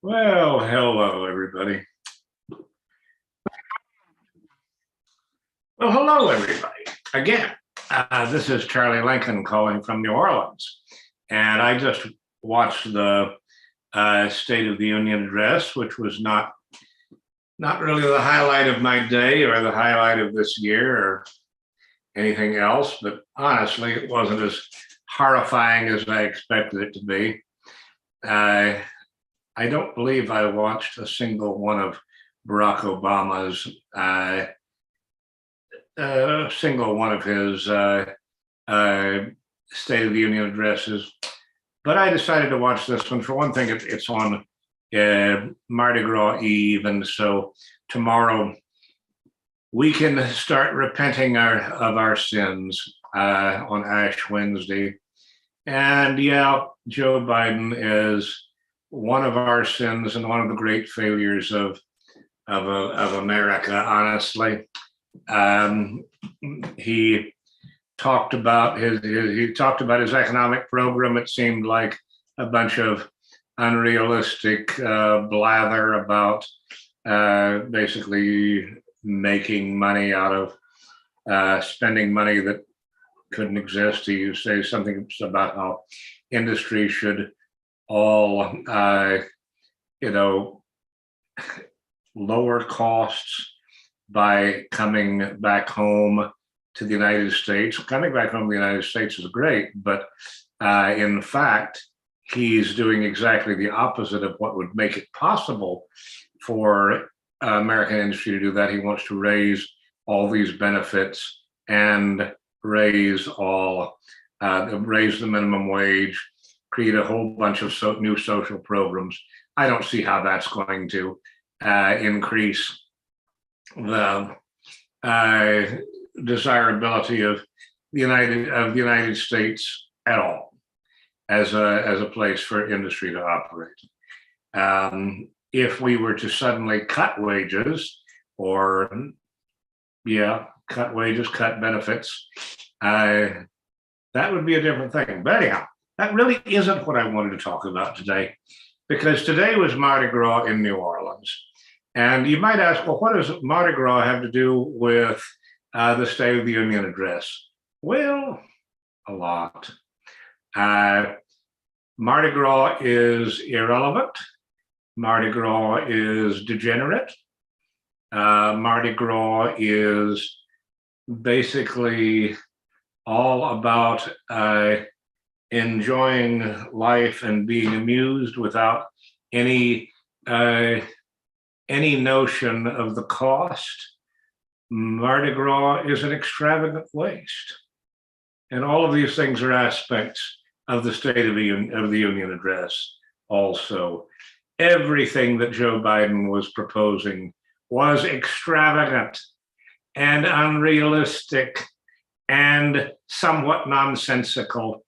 Well, hello, everybody. Well, hello, everybody. Again, this is Charlie Lincoln calling from New Orleans. And I just watched the State of the Union address, which was not really the highlight of my day or the highlight of this year or anything else. But honestly, it wasn't as horrifying as I expected it to be. I don't believe I watched a single one of Barack Obama's single one of his State of the Union addresses, but I decided to watch this one. For one thing, it's on Mardi Gras Eve, and so tomorrow we can start repenting of our sins on Ash Wednesday. And yeah, Joe Biden is one of our sins and one of the great failures of America, honestly. He talked about his economic program. It seemed like a bunch of unrealistic blather about basically making money out of spending money that couldn't exist. He say something about how industry should all lower costs by coming back home to the United States. Coming back home to the United States is great, but in fact, he's doing exactly the opposite of what would make it possible for American industry to do that. He wants to raise all these benefits and raise the minimum wage, create a whole bunch of new social programs. I don't see how that's going to increase the desirability of the United States at all as a place for industry to operate. If we were to suddenly cut wages, cut benefits, that would be a different thing. But anyhow, that really isn't what I wanted to talk about today, because today was Mardi Gras in New Orleans. And you might ask, well, what does Mardi Gras have to do with the State of the Union address? Well, a lot. Mardi Gras is irrelevant. Mardi Gras is degenerate. Mardi Gras is basically all about enjoying life and being amused without any notion of the cost. Mardi Gras is an extravagant waste. And all of these things are aspects of the State of the Union address also. Everything that Joe Biden was proposing was extravagant and unrealistic and somewhat nonsensical,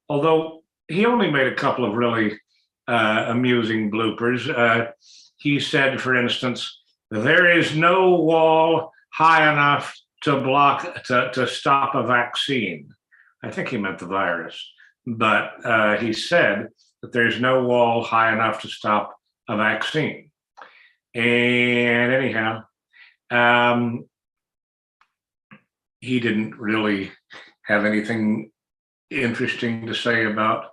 although he only made a couple of really amusing bloopers. He said, for instance, there is no wall high enough to stop a vaccine. I think he meant the virus, but he said that there's no wall high enough to stop a vaccine. And anyhow, he didn't really have anything interesting to say about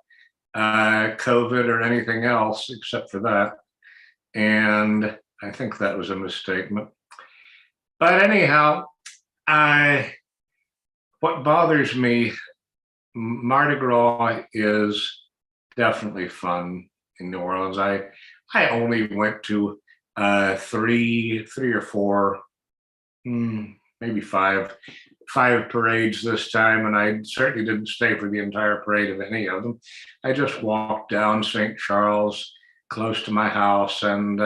COVID or anything else except for that. And I think that was a misstatement. But anyhow, what bothers me, Mardi Gras is definitely fun in New Orleans. I only went to three or four, maybe five parades this time, and I certainly didn't stay for the entire parade of any of them. I just walked down St. Charles, close to my house, and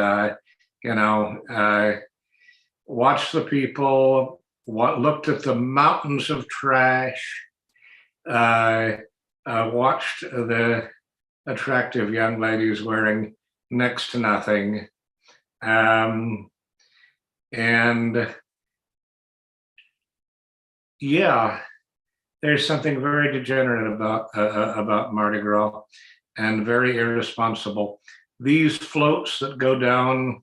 watched the people, looked at the mountains of trash, watched the attractive young ladies wearing next to nothing, and yeah, there's something very degenerate about Mardi Gras and very irresponsible. these floats that go down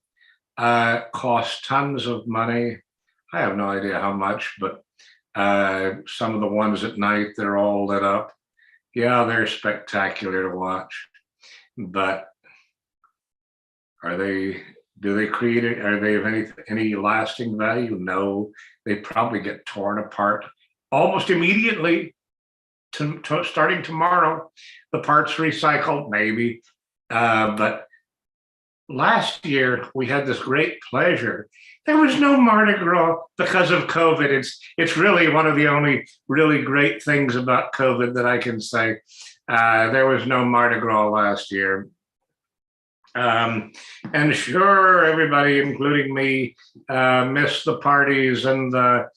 cost tons of money. I have no idea how much, but some of the ones at night, they're all lit up. Yeah, they're spectacular to watch, but are they, do they create it? Are they of any lasting value? No, they probably get torn apart almost immediately. Starting tomorrow, the parts recycled, maybe. But last year we had this great pleasure. There was no Mardi Gras because of COVID. It's really one of the only really great things about COVID that I can say. There was no Mardi Gras last year. And sure, everybody, including me, missed the parties and the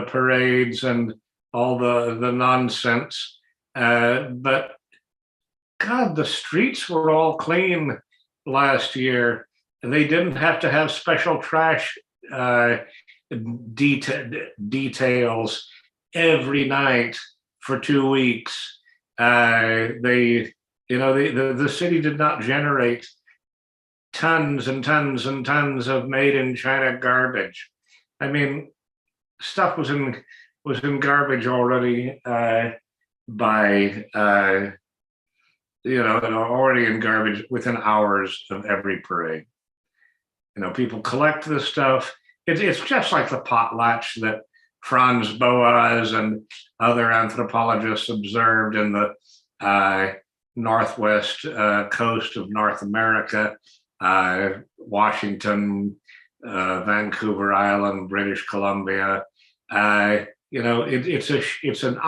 parades and all the nonsense. But God, the streets were all clean last year. They didn't have to have special trash details every night for 2 weeks. The city did not generate tons and tons and tons of made in China garbage. I mean, stuff was in garbage already already in garbage within hours of every parade. People collect this stuff. It's just like the potlatch that Franz Boas and other anthropologists observed in the northwest coast of North America, Washington, Vancouver Island, British Columbia. It's an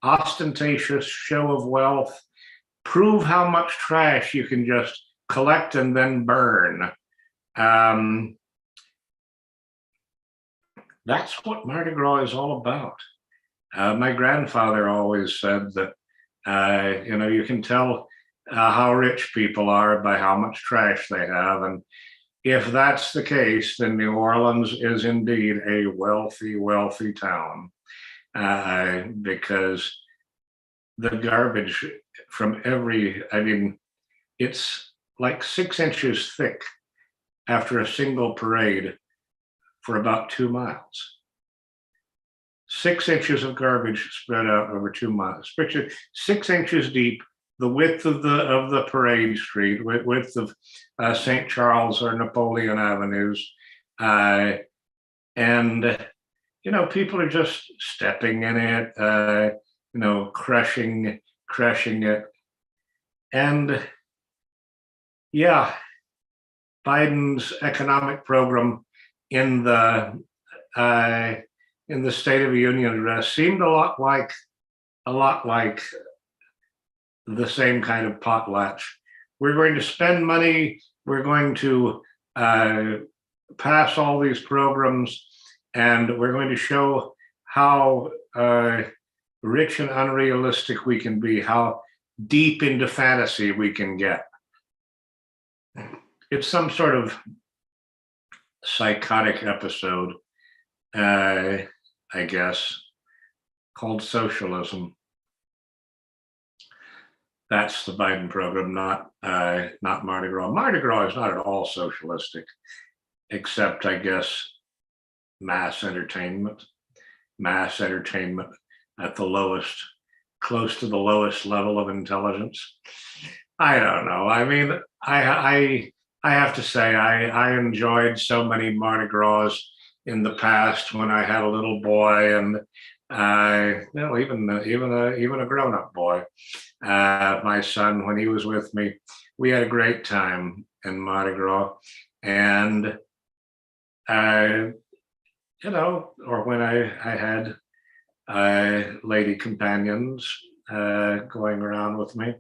ostentatious show of wealth. Prove how much trash you can just collect and then burn. That's what Mardi Gras is all about. My grandfather always said that, you can tell how rich people are by how much trash they have. And if that's the case, then New Orleans is indeed a wealthy, wealthy town. Because the garbage from it's like 6 inches thick after a single parade for about 2 miles. 6 inches of garbage spread out over 2 miles. 6 inches deep, the width of the parade street, width of St. Charles or Napoleon Avenues. And people are just stepping in it, crushing it. And yeah, Biden's economic program in the State of the Union address seemed a lot like the same kind of potlatch. We're going to spend money. We're going to pass all these programs, and we're going to show how rich and unrealistic we can be, how deep into fantasy we can get. It's some sort of psychotic episode, I guess, called socialism. That's the Biden program, not Mardi Gras. Mardi Gras is not at all socialistic, except, I guess, mass entertainment at the lowest, close to the lowest level of intelligence. I don't know. I mean, I have to say, I enjoyed so many Mardi Gras in the past when I had a little boy, and even a grown-up boy. My son, when he was with me, we had a great time in Mardi Gras, and or when I had lady companions going around with me,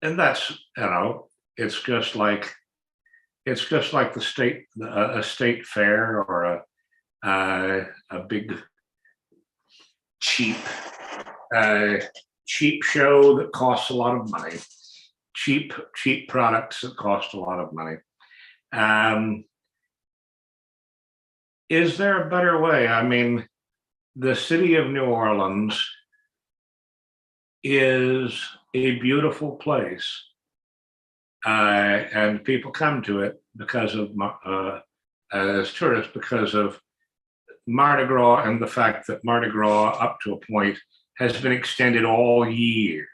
and that's it's just like the a state fair or a big cheap show that costs a lot of money, cheap products that cost a lot of money. Is there a better way? I mean, the city of New Orleans is a beautiful place, and people come to it because of as tourists because of Mardi Gras and the fact that Mardi Gras, up to a point, has been extended all year.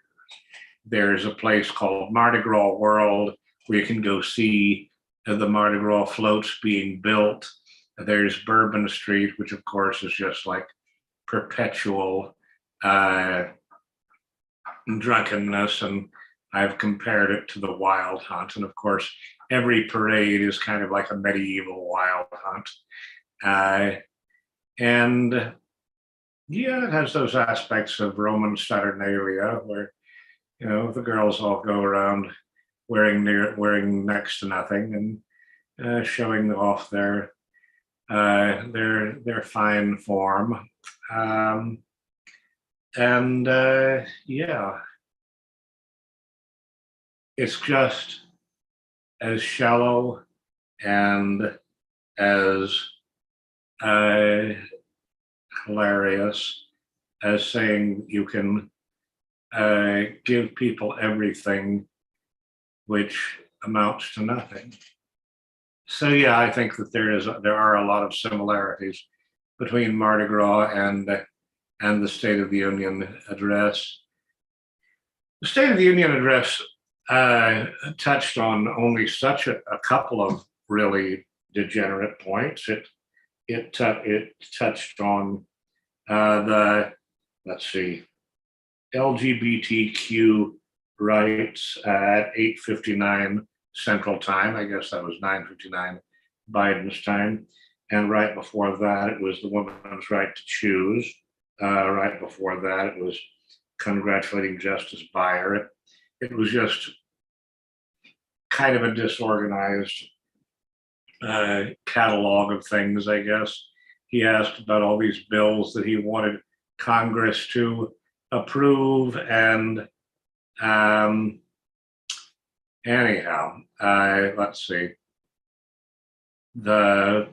There's a place called Mardi Gras World where you can go see the Mardi Gras floats being built. There's Bourbon Street, which of course is just like perpetual drunkenness, and I've compared it to the Wild Hunt. And of course, every parade is kind of like a medieval Wild Hunt. And yeah, it has those aspects of Roman Saturnalia where, you know, the girls all go around wearing next to nothing and showing off their fine form. Yeah, it's just as shallow and as hilarious as saying you can give people everything, which amounts to nothing. So yeah, I think that there are a lot of similarities between Mardi Gras and the State of the Union address. The State of the Union address touched on only such a couple of really degenerate points. It touched on let's see, LGBTQ rights at 8:59 Central Time. I guess that was 9:59 Biden's time. And right before that, it was the woman's right to choose. Right before that, it was congratulating Justice Breyer. It was just kind of a disorganized catalog of things, I guess. He asked about all these bills that he wanted Congress to approve, and anyhow, let's see. The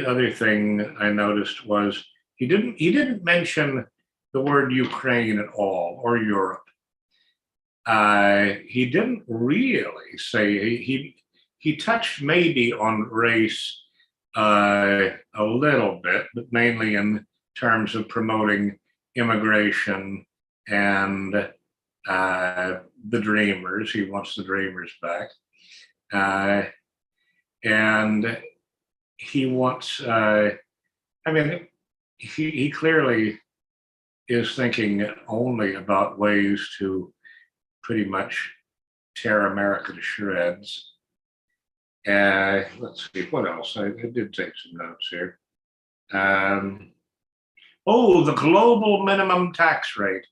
other thing I noticed was he didn't mention the word Ukraine at all, or Europe. He didn't really say he touched maybe on race a little bit, but mainly in terms of promoting immigration and the Dreamers. He wants the Dreamers back, and he wants. I mean, he clearly is thinking only about ways to pretty much tear America to shreds. Let's see, what else? I did take some notes here. Oh, the global minimum tax rate.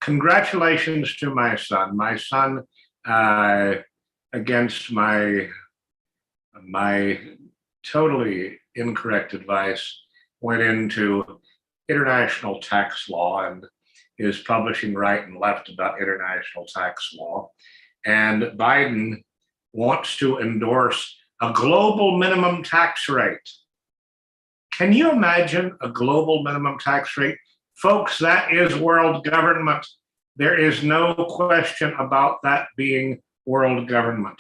Congratulations to my son. My son, against my totally incorrect advice, went into international tax law and is publishing right and left about international tax law. And Biden wants to endorse a global minimum tax rate. Can you imagine a global minimum tax rate? Folks, that is world government. There is no question about that being world government.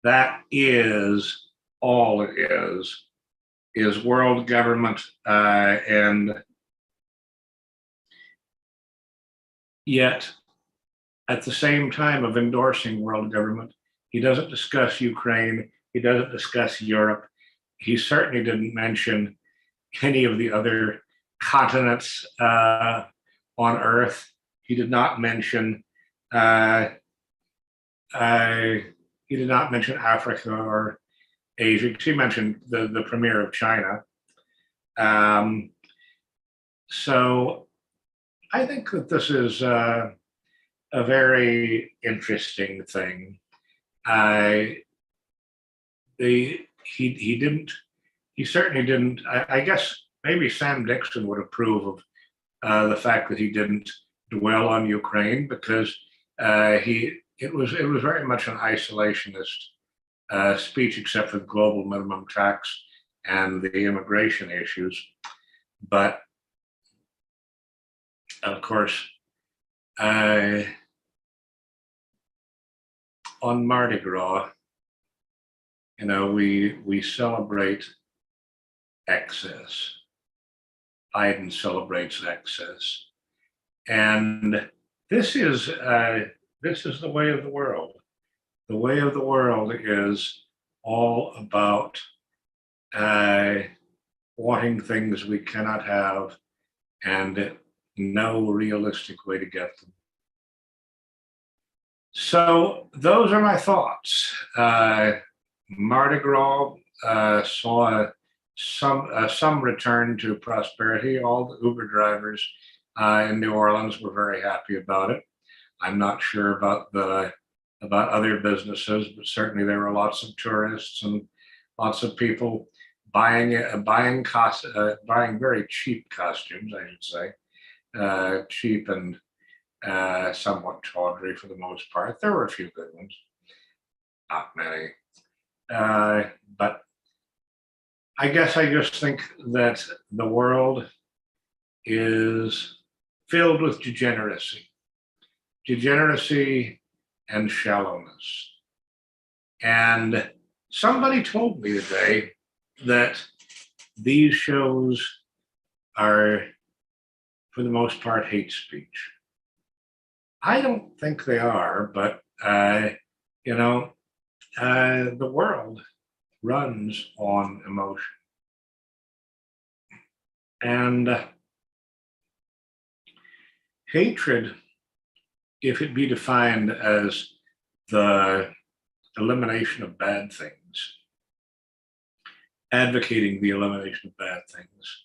That is all it is world government. And yet, at the same time of endorsing world government, he doesn't discuss Ukraine. He doesn't discuss Europe. He certainly didn't mention any of the other continents on Earth. He did not mention Africa or Asia. He mentioned the premier of China. So I think that this is a very interesting thing. He certainly didn't. I guess maybe Sam Dixon would approve of the fact that he didn't dwell on Ukraine, because it was very much an isolationist speech, except for the global minimum tax and the immigration issues. But of course, on Mardi Gras, we celebrate excess. Biden celebrates excess, and this is the way of the world. The way of the world is all about wanting things we cannot have and no realistic way to get them. So those are my thoughts. Mardi Gras saw some return to prosperity. All the Uber drivers in New Orleans were very happy about it. I'm not sure about other businesses, but certainly there were lots of tourists and lots of people buying very cheap costumes, I should say, cheap and somewhat tawdry for the most part. There were a few good ones, not many. But I guess I just think that the world is filled with degeneracy and shallowness. And somebody told me today that these shows are, for the most part, hate speech. I don't think they are, but the world runs on emotion. And hatred, if it be defined as the elimination of bad things, advocating the elimination of bad things,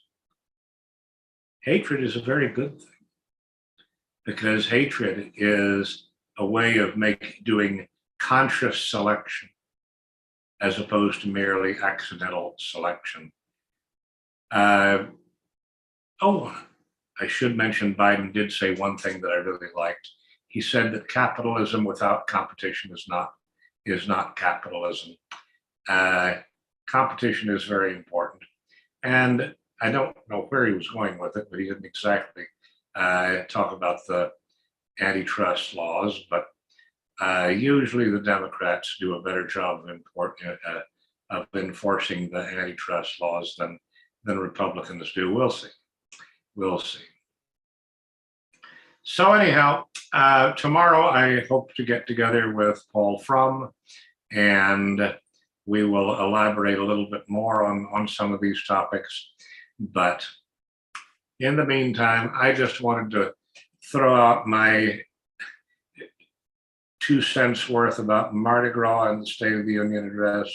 hatred is a very good thing, because hatred is a way of doing conscious selection as opposed to merely accidental selection. I should mention Biden did say one thing that I really liked. He said that capitalism without competition is not capitalism. Competition is very important. And I don't know where he was going with it, but he didn't exactly talk about the antitrust laws, but usually the Democrats do a better job of enforcing the antitrust laws than Republicans do. We'll see. We'll see. So anyhow, tomorrow I hope to get together with Paul Frum, and we will elaborate a little bit more on some of these topics. But in the meantime, I just wanted to throw out my 2 cents worth about Mardi Gras and the State of the Union address.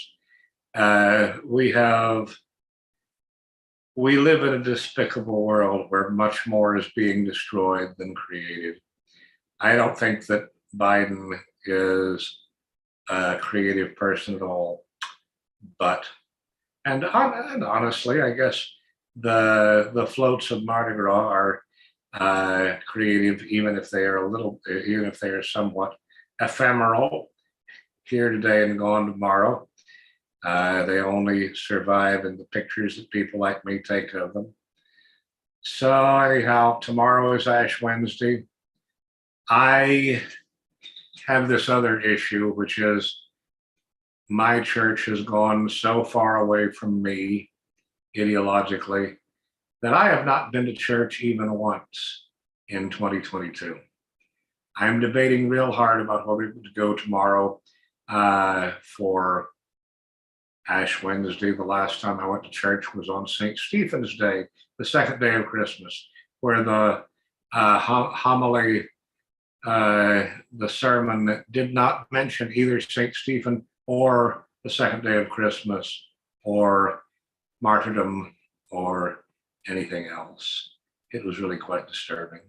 We live in a despicable world where much more is being destroyed than created. I don't think that Biden is a creative person at all, and honestly, I guess the floats of Mardi Gras are creative, even if they are somewhat ephemeral, here today and gone tomorrow. They only survive in the pictures that people like me take of them. So anyhow, tomorrow is Ash Wednesday. I have this other issue, which is my church has gone so far away from me ideologically that I have not been to church even once in 2022. I'm debating real hard about whether to go tomorrow for Ash Wednesday. The last time I went to church was on St. Stephen's Day, the second day of Christmas, where the homily, the sermon did not mention either St. Stephen or the second day of Christmas or martyrdom or anything else. It was really quite disturbing.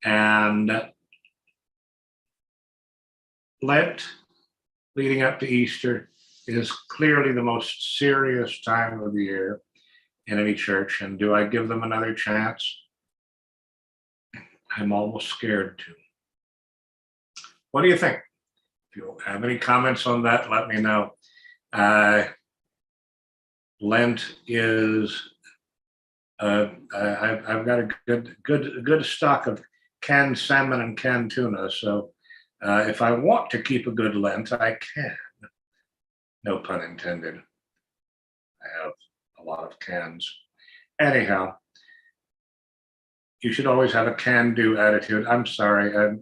And Lent, leading up to Easter, is clearly the most serious time of the year in any church. And do I give them another chance? I'm almost scared to. What do you think? If you have any comments on that, let me know. Lent is I've got a good stock of canned salmon and canned tuna. So if I want to keep a good Lent, I can. No pun intended. I have a lot of cans. Anyhow, you should always have a can-do attitude. I'm sorry,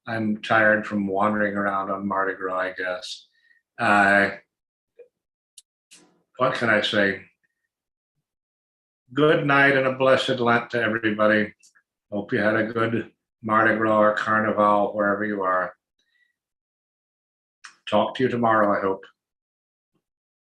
I'm tired from wandering around on Mardi Gras, I guess. What can I say? Good night and a blessed Lent to everybody. Hope you had a good Mardi Gras or Carnival, wherever you are. Talk to you tomorrow, I hope.